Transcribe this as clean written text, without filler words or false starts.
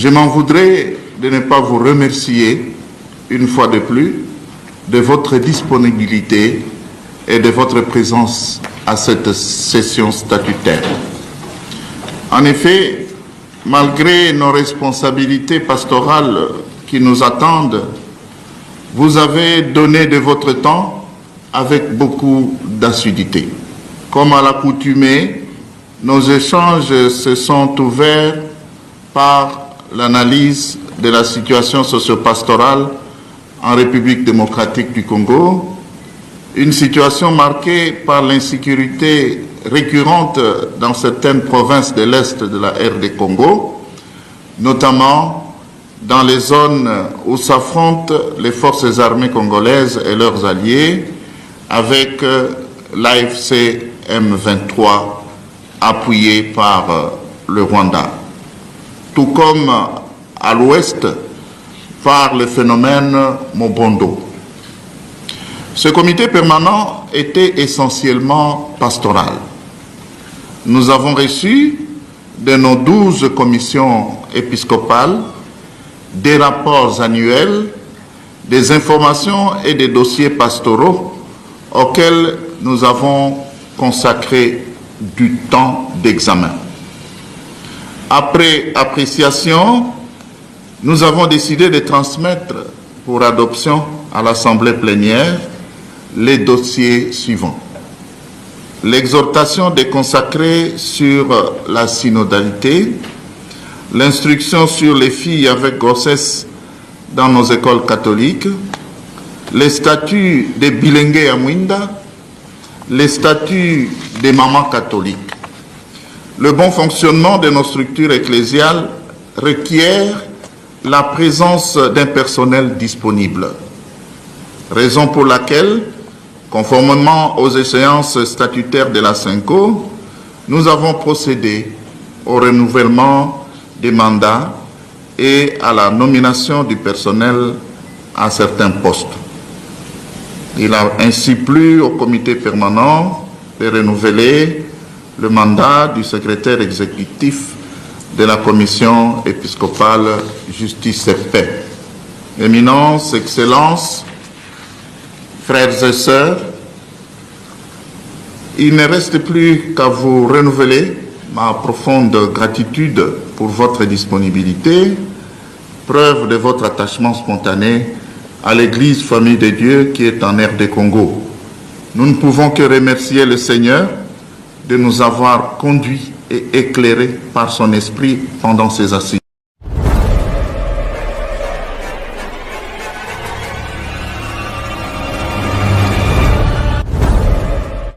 Je m'en voudrais de ne pas vous remercier une fois de plus de votre disponibilité et de votre présence à cette session statutaire. En effet, malgré nos responsabilités pastorales qui nous attendent, vous avez donné de votre temps avec beaucoup d'assiduité. Comme à l'accoutumée, nos échanges se sont ouverts par l'analyse de la situation socio-pastorale en République démocratique du Congo, une situation marquée par l'insécurité récurrente dans certaines provinces de l'Est de la RD Congo, notamment dans les zones où s'affrontent les forces armées congolaises et leurs alliés avec l'AFC M23 appuyé par le Rwanda, tout comme à l'ouest par le phénomène Mobondo. Ce comité permanent était essentiellement pastoral. Nous avons reçu de nos 12 commissions épiscopales des rapports annuels, des informations et des dossiers pastoraux auxquels nous avons consacré du temps d'examen. Après appréciation, nous avons décidé de transmettre pour adoption à l'Assemblée plénière les dossiers suivants. L'exhortation des consacrés sur la synodalité, l'instruction sur les filles avec grossesse dans nos écoles catholiques, les statuts des bilingues à Mwinda, les statuts des mamans catholiques. Le bon fonctionnement de nos structures ecclésiales requiert la présence d'un personnel disponible. Raison pour laquelle, conformément aux échéances statutaires de la CENCO, nous avons procédé au renouvellement des mandats et à la nomination du personnel à certains postes. Il a ainsi plu au comité permanent de renouveler le mandat du secrétaire exécutif de la commission épiscopale Justice et Paix. Éminence, Excellences, frères et sœurs, il ne reste plus qu'à vous renouveler ma profonde gratitude pour votre disponibilité, preuve de votre attachement spontané à l'Église Famille de Dieu qui est en RD Congo. Nous ne pouvons que remercier le Seigneur de nous avoir conduits et éclairés par son esprit pendant ces assises.